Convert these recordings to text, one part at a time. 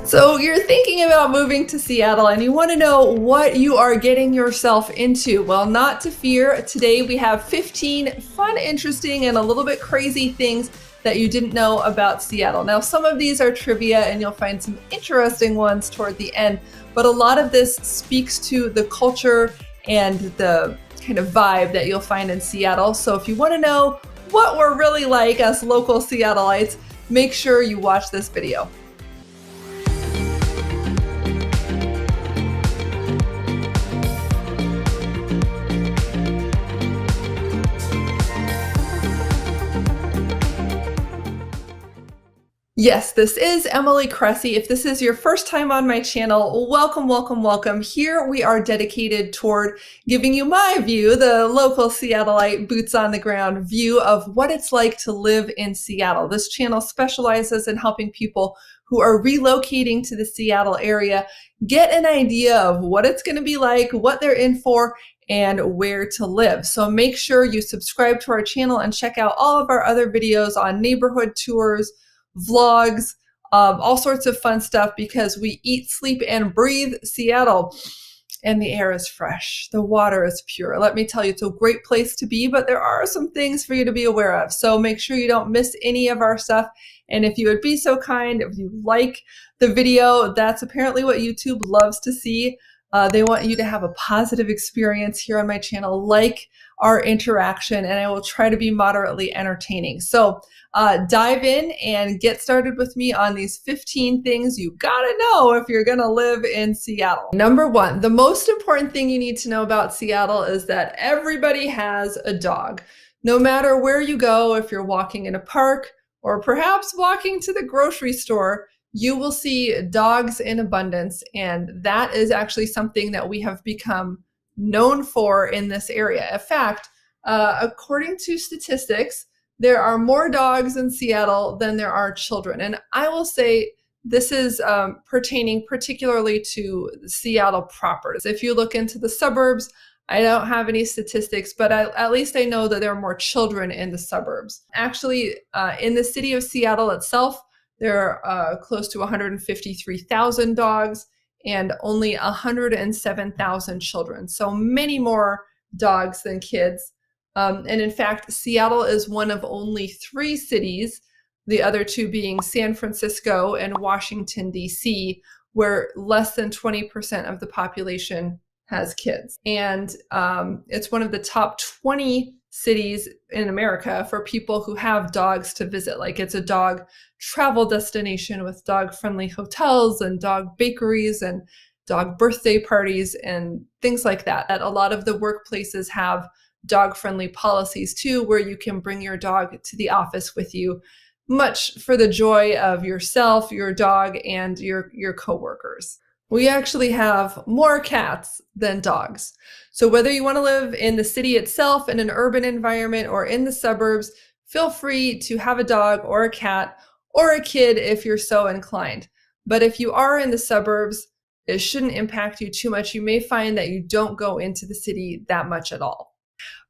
So you're thinking about moving to Seattle and you want to know what you are getting yourself into. Well, not to fear. Today we have 15 fun, interesting, and a little bit crazy things that you didn't know about Seattle. Now, some of these are trivia and you'll find some interesting ones toward the end, but a lot of this speaks to the culture and the kind of vibe that you'll find in Seattle. So if you want to know what we're really like as local Seattleites, make sure you watch this video. Yes, this is Emily Cressey. If this is your first time on my channel, welcome, welcome, welcome. Here we are dedicated toward giving you my view, the local Seattleite boots on the ground view of what it's like to live in Seattle. This channel specializes in helping people who are relocating to the Seattle area get an idea of what it's going to be like, what they're in for, and where to live. So make sure you subscribe to our channel and check out all of our other videos on neighborhood tours, vlogs, all sorts of fun stuff, because we eat, sleep, and breathe Seattle. And the air is fresh. The water is pure. Let me tell you, it's a great place to be, but there are some things for you to be aware of. So make sure you don't miss any of our stuff. And if you would be so kind, if you like the video, that's apparently what YouTube loves to see. They want you to have a positive experience here on my channel, like our interaction, and I will try to be moderately entertaining. So dive in and get started with me on these 15 things you gotta know if you're gonna live in Seattle. Number one, the most important thing you need to know about Seattle is that everybody has a dog. No matter where you go, if you're walking in a park or perhaps walking to the grocery store, you will see dogs in abundance, and that is actually something that we have become known for in this area. In fact, according to statistics, there are more dogs in Seattle than there are children. And I will say this is pertaining particularly to Seattle proper. If you look into the suburbs, I don't have any statistics, but at least I know that there are more children in the suburbs. Actually, in the city of Seattle itself, there are close to 153,000 dogs and only 107,000 children. So many more dogs than kids. And in fact, Seattle is one of only 3 cities, the other 2 being San Francisco and Washington, D.C., where less than 20% of the population has kids. And it's one of the top 20 cities in America for people who have dogs to visit. Like, it's a dog travel destination with dog-friendly hotels and dog bakeries and dog birthday parties and things like that. A lot of the workplaces have dog-friendly policies too, where you can bring your dog to the office with you, much for the joy of yourself, your dog, and your coworkers. We actually have more cats than dogs. So whether you want to live in the city itself, in an urban environment, or in the suburbs, feel free to have a dog or a cat or a kid if you're so inclined. But if you are in the suburbs, it shouldn't impact you too much. You may find that you don't go into the city that much at all.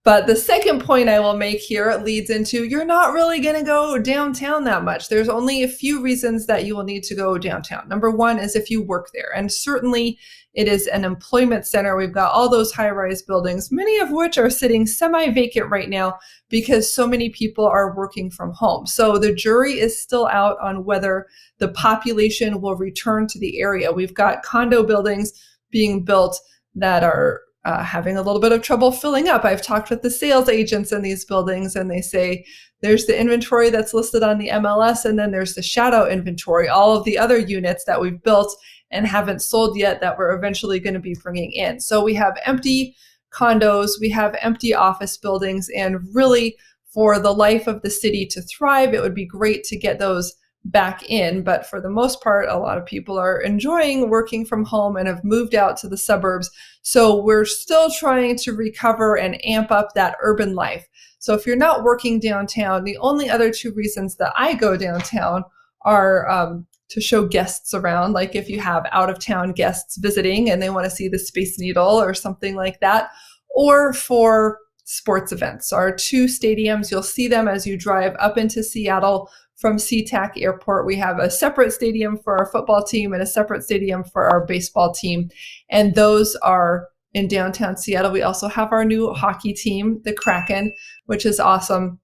But the second point I will make here leads into you're not really going to go downtown that much. There's only a few reasons that you will need to go downtown. Number one is if you work there. And certainly it is an employment center. We've got all those high-rise buildings, many of which are sitting semi-vacant right now because so many people are working from home. So the jury is still out on whether the population will return to the area. We've got condo buildings being built that are having a little bit of trouble filling up. I've talked with the sales agents in these buildings, and they say there's the inventory that's listed on the MLS, and then there's the shadow inventory, all of the other units that we've built and haven't sold yet that we're eventually going to be bringing in. So we have empty condos, we have empty office buildings, and really for the life of the city to thrive, it would be great to get those back in. But for the most part, a lot of people are enjoying working from home and have moved out to the suburbs. So we're still trying to recover and amp up that urban life. So if you're not working downtown, the only other 2 reasons that I go downtown are to show guests around. Like if you have out-of-town guests visiting and they want to see the Space Needle or something like that, or for sports events. Our 2 stadiums, you'll see them as you drive up into Seattle from SeaTac Airport. We have a separate stadium for our football team and a separate stadium for our baseball team. And those are in downtown Seattle. We also have our new hockey team, the Kraken, which is awesome.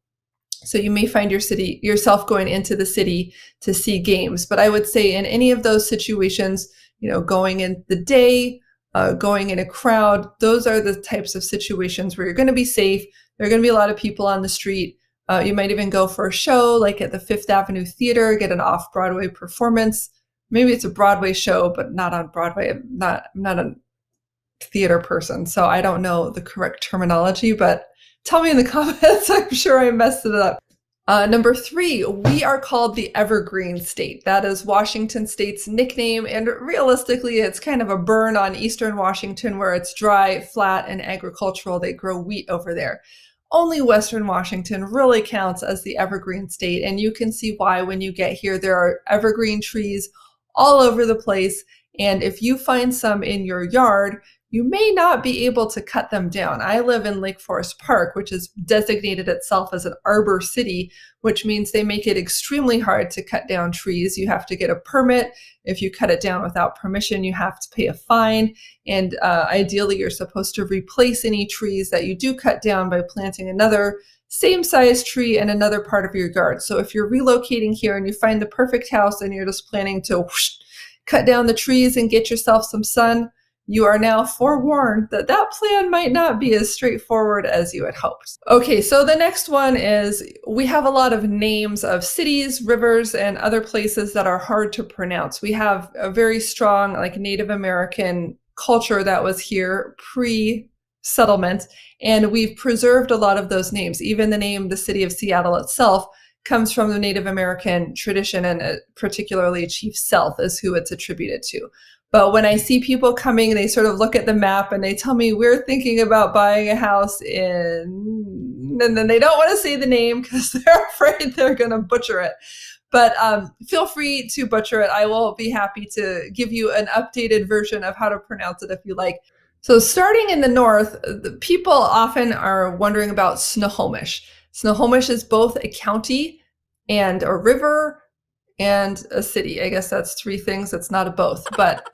So you may find yourself going into the city to see games. But I would say in any of those situations, going in the day, going in a crowd, those are the types of situations where you're going to be safe. There are going to be a lot of people on the street. You might even go for a show, like at the Fifth Avenue Theater, get an off-Broadway performance. Maybe it's a Broadway show, but not on Broadway. I'm not a theater person, so I don't know the correct terminology, but tell me in the comments. I'm sure I messed it up. Number 3, we are called the Evergreen State. That is Washington State's nickname, and realistically, it's kind of a burn on Eastern Washington where it's dry, flat, and agricultural. They grow wheat over there. Only Western Washington really counts as the Evergreen State, and you can see why when you get here. There are evergreen trees all over the place, and if you find some in your yard, you may not be able to cut them down. I live in Lake Forest Park, which is designated itself as an arbor city, which means they make it extremely hard to cut down trees. You have to get a permit. If you cut it down without permission, you have to pay a fine. And ideally, you're supposed to replace any trees that you do cut down by planting another same size tree in another part of your yard. So if you're relocating here and you find the perfect house and you're just planning to cut down the trees and get yourself some sun, you are now forewarned that that plan might not be as straightforward as you had hoped. Okay, so the next one is we have a lot of names of cities, rivers, and other places that are hard to pronounce. We have a very strong Native American culture that was here pre-settlement, and we've preserved a lot of those names. Even the name, the city of Seattle itself, comes from the Native American tradition, and particularly Chief Sealth is who it's attributed to. But when I see people coming, they sort of look at the map and they tell me, we're thinking about buying a house and then they don't want to say the name because they're afraid they're going to butcher it. But feel free to butcher it. I will be happy to give you an updated version of how to pronounce it if you like. So starting in the north, the people often are wondering about Snohomish. Snohomish is both a county and a river and a city. I guess that's 3 things. It's not a both. But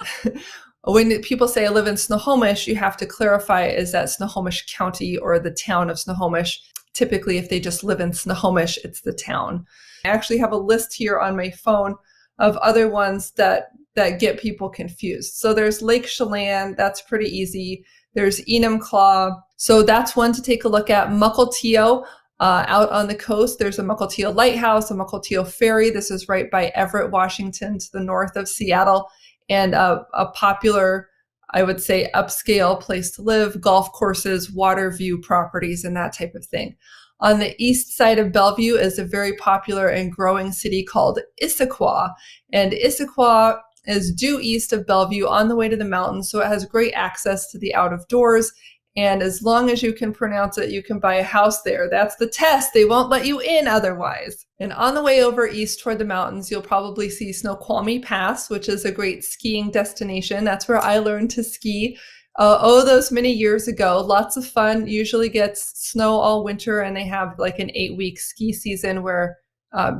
when people say I live in Snohomish, you have to clarify, is that Snohomish County or the town of Snohomish? Typically, if they just live in Snohomish, it's the town. I actually have a list here on my phone of other ones that get people confused. So there's Lake Chelan. That's pretty easy. There's Enumclaw. So that's one to take a look at. Mukilteo. Out on the coast, there's a Mukilteo Lighthouse, a Mukilteo Ferry. This is right by Everett, Washington, to the north of Seattle, and a popular, I would say, upscale place to live, golf courses, water view properties, and that type of thing. On the east side of Bellevue is a very popular and growing city called Issaquah, and Issaquah is due east of Bellevue on the way to the mountains, so it has great access to the out of doors. And as long as you can pronounce it, you can buy a house there. That's the test. They won't let you in otherwise. And on the way over east toward the mountains, you'll probably see Snoqualmie Pass, which is a great skiing destination. That's where I learned to ski. Those many years ago. Lots of fun. Usually gets snow all winter, and they have like an 8-week ski season where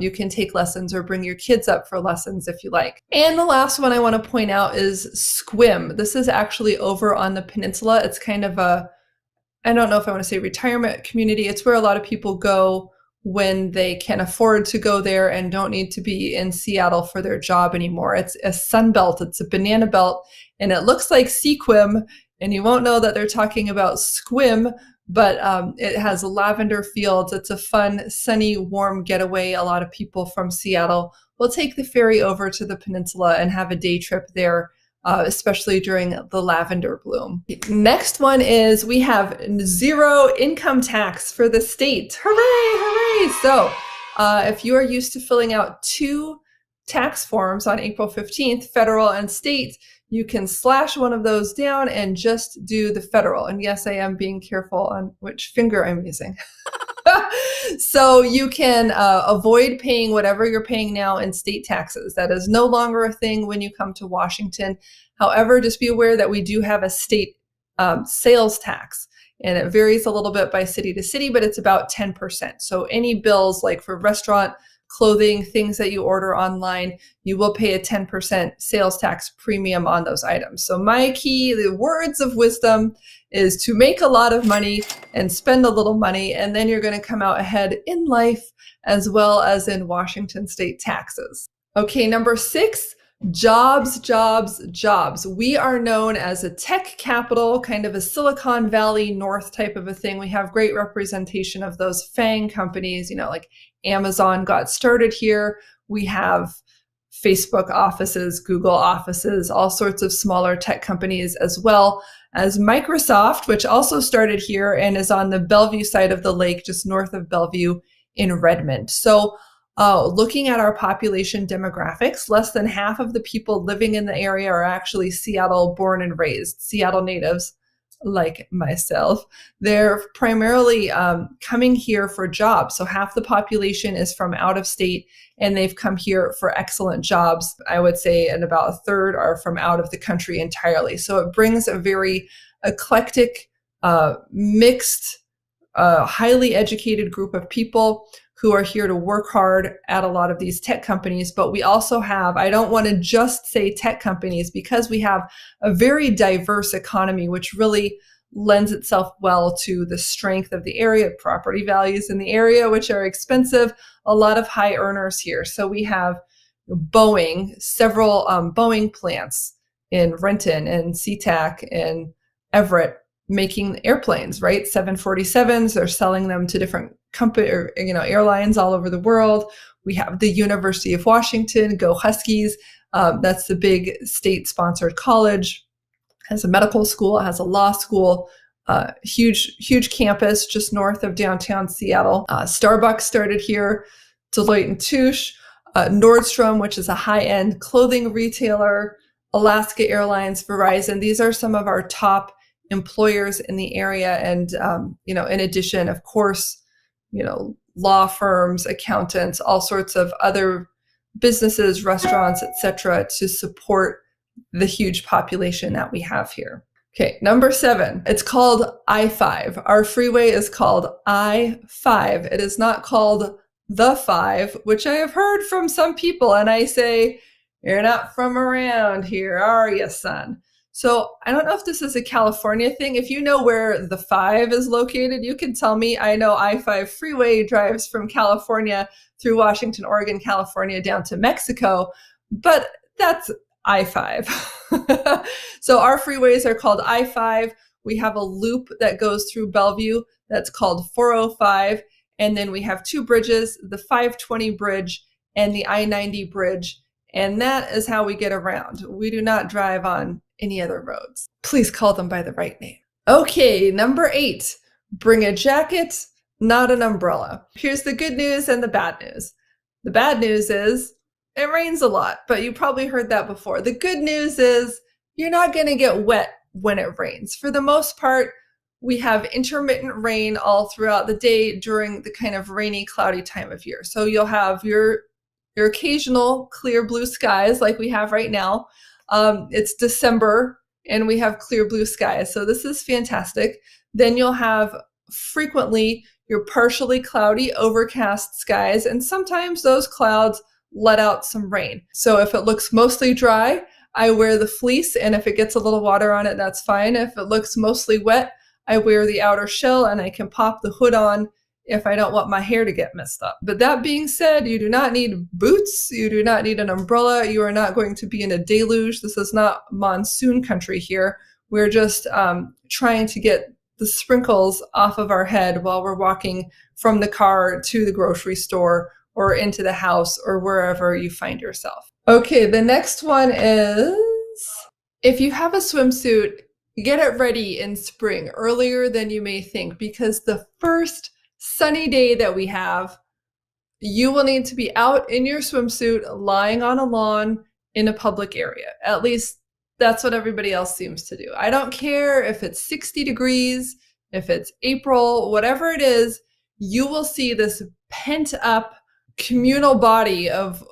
you can take lessons or bring your kids up for lessons if you like. And the last one I want to point out is Sequim. This is actually over on the peninsula. It's kind of I don't know if I want to say retirement community. It's where a lot of people go when they can afford to go there and don't need to be in Seattle for their job anymore. It's a sun belt. It's a banana belt, and it looks like Sequim, and you won't know that they're talking about Sequim, but it has lavender fields. It's a fun, sunny, warm getaway. A lot of people from Seattle will take the ferry over to the peninsula and have a day trip there, especially during the lavender bloom. Next one is we have 0 income tax for the state. Hooray, hooray! So if you are used to filling out 2 tax forms on April 15th, federal and state, you can slash one of those down and just do the federal. And yes, I am being careful on which finger I'm using. So you can avoid paying whatever you're paying now in state taxes. That is no longer a thing when you come to Washington. However, just be aware that we do have a state sales tax, and it varies a little bit by city to city, but it's about 10%. So any bills like for restaurant clothing, things that you order online, you will pay a 10% sales tax premium on those items. So my key, the words of wisdom, is to make a lot of money and spend a little money, and then you're going to come out ahead in life as well as in Washington state taxes. Okay, number 6, jobs, jobs, jobs. We are known as a tech capital, kind of a Silicon Valley North type of a thing. We have great representation of those FANG companies, like Amazon got started here. We have Facebook offices, Google offices, all sorts of smaller tech companies, as well as Microsoft, which also started here and is on the Bellevue side of the lake, just north of Bellevue in Redmond. So looking at our population demographics, less than half of the people living in the area are actually Seattle born and raised, Seattle natives like myself. They're primarily coming here for jobs. So half the population is from out of state, and they've come here for excellent jobs. I would say, and about a third are from out of the country entirely. So it brings a very eclectic, mixed, highly educated group of people who are here to work hard at a lot of these tech companies. But we also have, I don't want to just say tech companies, because we have a very diverse economy, which really lends itself well to the strength of the area, property values in the area, which are expensive, a lot of high earners here. So we have Boeing, several Boeing plants in Renton and SeaTac and Everett making airplanes, right? 747s, they're selling them to different company or airlines all over the world. We have the University of Washington, go Huskies. That's the big state-sponsored college. It has a medical school, it has a law school, huge campus just north of downtown Seattle. Starbucks started here, Deloitte & Touche, Nordstrom, which is a high-end clothing retailer, Alaska Airlines, Verizon. These are some of our top employers in the area. And, in addition, of course, law firms, accountants, all sorts of other businesses, restaurants, etc., to support the huge population that we have here. Okay, number 7, it's called I-5. Our freeway is called I-5. It is not called the 5, which I have heard from some people, and I say, you're not from around here, are you, son? So I don't know if this is a California thing. If you know where the 5 is located, you can tell me. I know I-5 freeway drives from California through Washington, Oregon, California, down to Mexico, but that's I-5. So our freeways are called I-5. We have a loop that goes through Bellevue that's called 405. And then we have 2 bridges, the 520 bridge and the I-90 bridge. And that is how we get around. We do not drive on any other roads. Please call them by the right name. Okay, number 8, bring a jacket, not an umbrella. Here's the good news and the bad news. The bad news is it rains a lot, but you probably heard that before. The good news is you're not going to get wet when it rains. For the most part, we have intermittent rain all throughout the day during the kind of rainy, cloudy time of year. So you'll have your occasional clear blue skies like we have right now. It's December and we have clear blue skies. So this is fantastic. Then you'll have frequently your partially cloudy, overcast skies, and sometimes those clouds let out some rain. So if it looks mostly dry, I wear the fleece, and if it gets a little water on it, that's fine. If it looks mostly wet, I wear the outer shell and I can pop the hood on if I don't want my hair to get messed up. But that being said, you do not need boots. You do not need an umbrella. You are not going to be in a deluge. This is not monsoon country here. We're just trying to get the sprinkles off of our head while we're walking from the car to the grocery store or into the house or wherever you find yourself. Okay, the next one is, if you have a swimsuit, get it ready in spring, earlier than you may think, because the first sunny day that we have, you will need to be out in your swimsuit, lying on a lawn in a public area. At least that's what everybody else seems to do. I don't care if it's 60 degrees, if it's April, whatever it is, you will see this pent up communal body of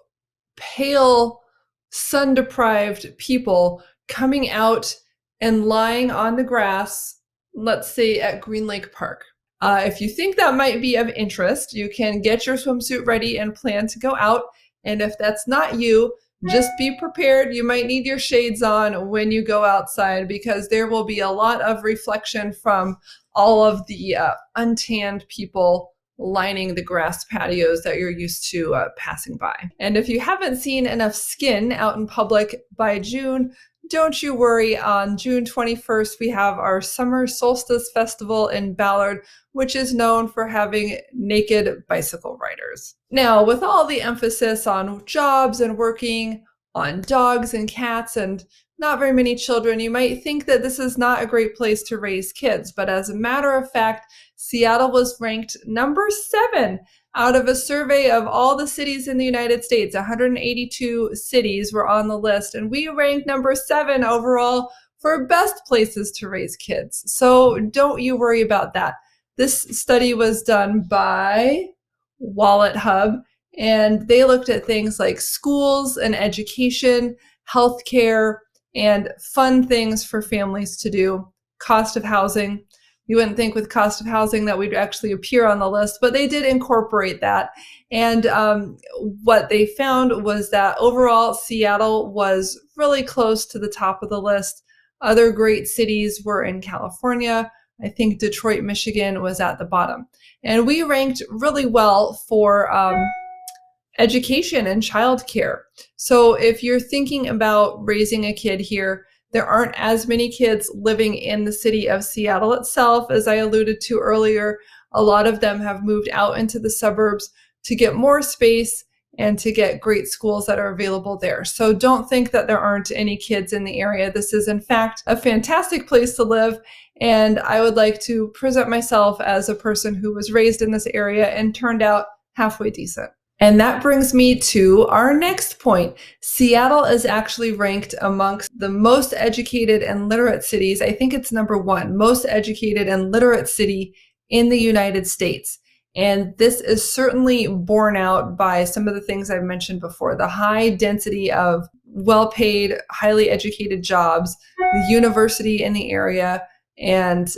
pale, sun-deprived people coming out and lying on the grass, let's say at Green Lake Park. If you think that might be of interest, you can get your swimsuit ready and plan to go out. And if that's not you, just be prepared. You might need your shades on when you go outside because there will be a lot of reflection from all of the untanned people lining the grass patios that you're used to passing by. And if you haven't seen enough skin out in public by June, don't you worry. On June 21st, we have our Summer Solstice Festival in Ballard, which is known for having naked bicycle riders. Now, with all the emphasis on jobs and working on dogs and cats and not very many children, you might think that this is not a great place to raise kids. But as a matter of fact, Seattle was ranked number 7 out of a survey of all the cities in the United States. 182 cities were on the list, and we ranked number 7 overall for best places to raise kids. So don't you worry about that. This study was done by Wallet Hub, and they looked at things like schools and education, healthcare, and fun things for families to do, cost of housing. You wouldn't think with cost of housing that we'd actually appear on the list, but they did incorporate that. And what they found was that overall, Seattle was really close to the top of the list. Other great cities were in California. I think Detroit, Michigan was at the bottom. And we ranked really well for education and childcare. So if you're thinking about raising a kid here, there aren't as many kids living in the city of Seattle itself, as I alluded to earlier. A lot of them have moved out into the suburbs to get more space and to get great schools that are available there. So don't think that there aren't any kids in the area. This is, in fact, a fantastic place to live. And I would like to present myself as a person who was raised in this area and turned out halfway decent. And that brings me to our next point. Seattle is actually ranked amongst the most educated and literate cities. I think it's number 1, most educated and literate city in the United States. And this is certainly borne out by some of the things I've mentioned before, the high density of well-paid, highly educated jobs, the university in the area, and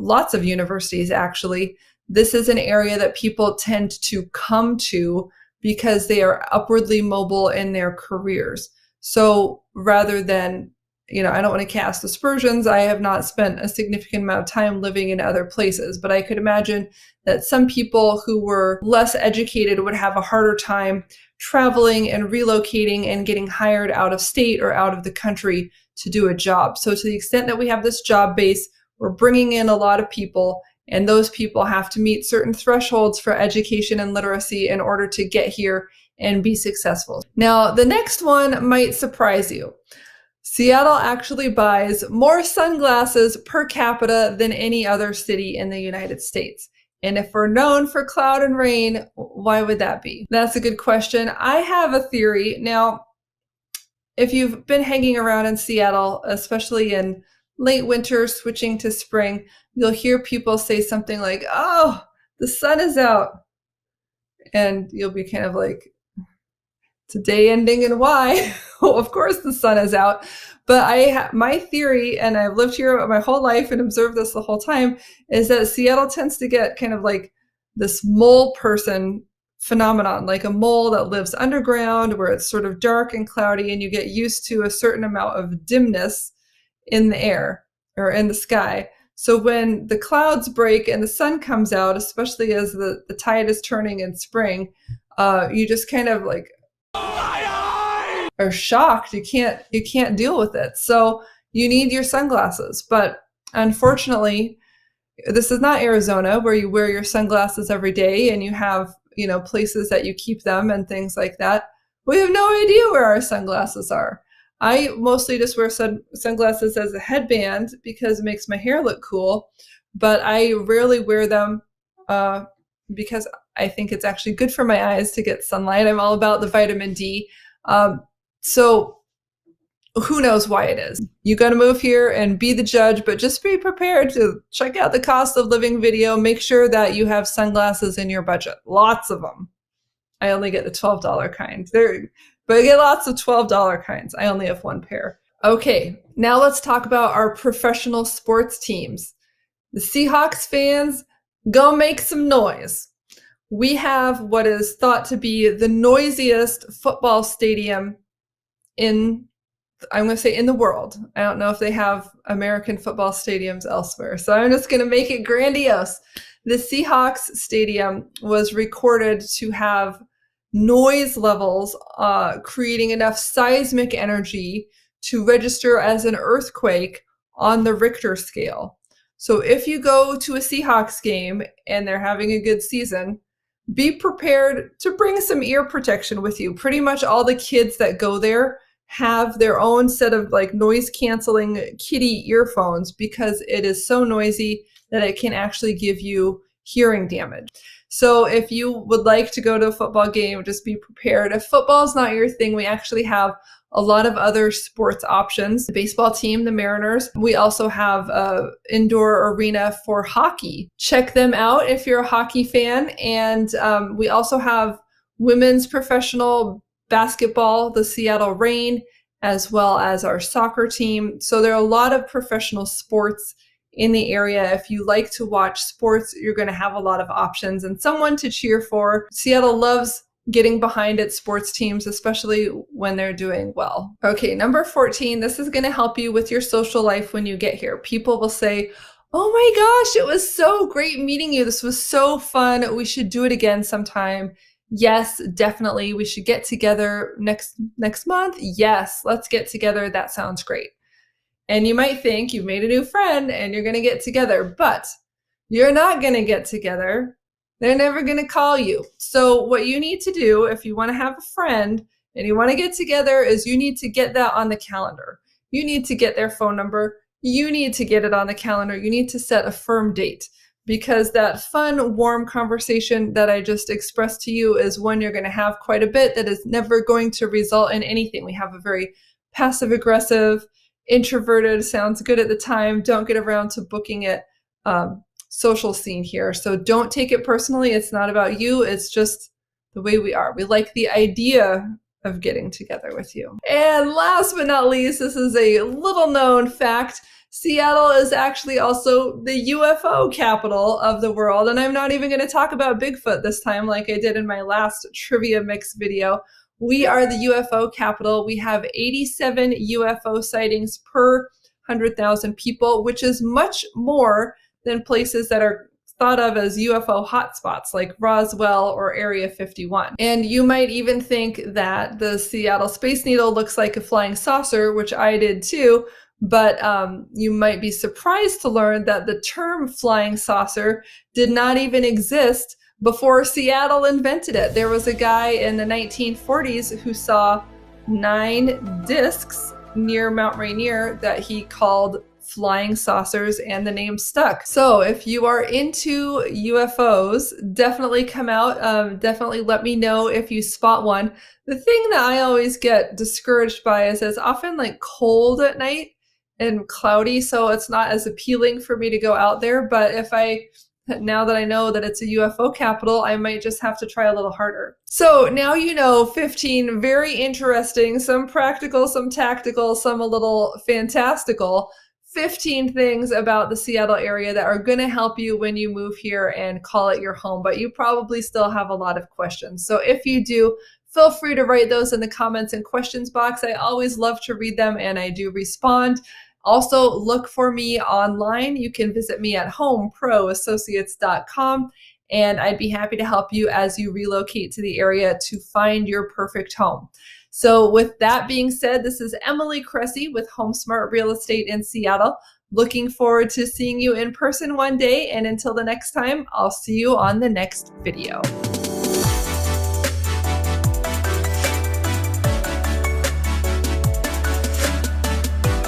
lots of universities, actually. This is an area that people tend to come to because they are upwardly mobile in their careers. So rather than, I don't want to cast aspersions. I have not spent a significant amount of time living in other places, but I could imagine that some people who were less educated would have a harder time traveling and relocating and getting hired out of state or out of the country to do a job. So to the extent that we have this job base, we're bringing in a lot of people, and those people have to meet certain thresholds for education and literacy in order to get here and be successful. Now, the next one might surprise you. Seattle actually buys more sunglasses per capita than any other city in the United States. And if we're known for cloud and rain, why would that be? That's a good question. I have a theory. Now, if you've been hanging around in Seattle, especially in late winter, switching to spring, you'll hear people say something like, "Oh, the sun is out." And you'll be kind of like, "Today ending and why?" Well, of course the sun is out. But my theory, and I've lived here my whole life and observed this the whole time, is that Seattle tends to get kind of like this mole person phenomenon, like a mole that lives underground where it's sort of dark and cloudy, and you get used to a certain amount of dimness in the air or in the sky. So when the clouds break and the sun comes out, especially as the tide is turning in spring, you just kind of like are shocked. You can't deal with it. So you need your sunglasses. But unfortunately, this is not Arizona where you wear your sunglasses every day and you have, places that you keep them and things like that. We have no idea where our sunglasses are. I mostly just wear sunglasses as a headband because it makes my hair look cool, but I rarely wear them because I think it's actually good for my eyes to get sunlight. I'm all about the vitamin D. So who knows why it is? You got to move here and be the judge, but just be prepared to check out the cost of living video. Make sure that you have sunglasses in your budget. Lots of them. I only get the $12 kind. But I get lots of $12 kinds. I only have one pair. Okay, now let's talk about our professional sports teams. The Seahawks fans, go make some noise. We have what is thought to be the noisiest football stadium in, I'm going to say, in the world. I don't know if they have American football stadiums elsewhere, so I'm just going to make it grandiose. The Seahawks stadium was recorded to have noise levels creating enough seismic energy to register as an earthquake on the Richter scale. So if you go to a Seahawks game and they're having a good season, be prepared to bring some ear protection with you. Pretty much all the kids that go there have their own set of like noise canceling kiddie earphones because it is so noisy that it can actually give you hearing damage. So if you would like to go to a football game, just be prepared. If football is not your thing, we actually have a lot of other sports options. The baseball team, the Mariners. We also have an indoor arena for hockey. Check them out if you're a hockey fan. And we also have women's professional basketball, the Seattle Reign, as well as our soccer team. So there are a lot of professional sports in the area. If you like to watch sports, you're going to have a lot of options and someone to cheer for. Seattle loves getting behind its sports teams, especially when they're doing well. Okay, number 14, this is going to help you with your social life when you get here. People will say, oh my gosh, it was so great meeting you. This was so fun. We should do it again sometime. Yes, definitely. We should get together next month. Yes, let's get together. That sounds great. And you might think you've made a new friend and you're going to get together, but you're not going to get together. They're never going to call you. So what you need to do if you want to have a friend and you want to get together is you need to get that on the calendar. You need to get their phone number. You need to get it on the calendar. You need to set a firm date because that fun, warm conversation that I just expressed to you is one you're going to have quite a bit that is never going to result in anything. We have a very passive-aggressive, introverted, sounds good at the time, don't get around to booking it social scene here. So don't take it personally. It's not about you. It's just the way we are. We like the idea of getting together with you. And last but not least, this is a little known fact. Seattle is actually also the UFO capital of the world. And I'm not even going to talk about Bigfoot this time like I did in my last trivia mix video. We are the UFO capital. We have 87 UFO sightings per 100,000 people, which is much more than places that are thought of as UFO hotspots like Roswell or Area 51. And you might even think that the Seattle Space Needle looks like a flying saucer, which I did too, but you might be surprised to learn that the term flying saucer did not even exist before Seattle invented it. There was a guy in the 1940s who saw 9 discs near Mount Rainier that he called flying saucers, and the name stuck. So if you are into UFOs, definitely come out. Definitely let me know if you spot one. The thing that I always get discouraged by is it's often like cold at night and cloudy, so it's not as appealing for me to go out there. But now that I know that it's a UFO capital, I might just have to try a little harder. So now you know 15 very interesting, some practical, some tactical, some a little fantastical, 15 things about the Seattle area that are going to help you when you move here and call it your home, but you probably still have a lot of questions. So if you do, feel free to write those in the comments and questions box. I always love to read them and I do respond. Also, look for me online. You can visit me at HomeProAssociates.com, and I'd be happy to help you as you relocate to the area to find your perfect home. So with that being said, this is Emily Cressey with HomeSmart Real Estate in Seattle. Looking forward to seeing you in person one day, and until the next time, I'll see you on the next video.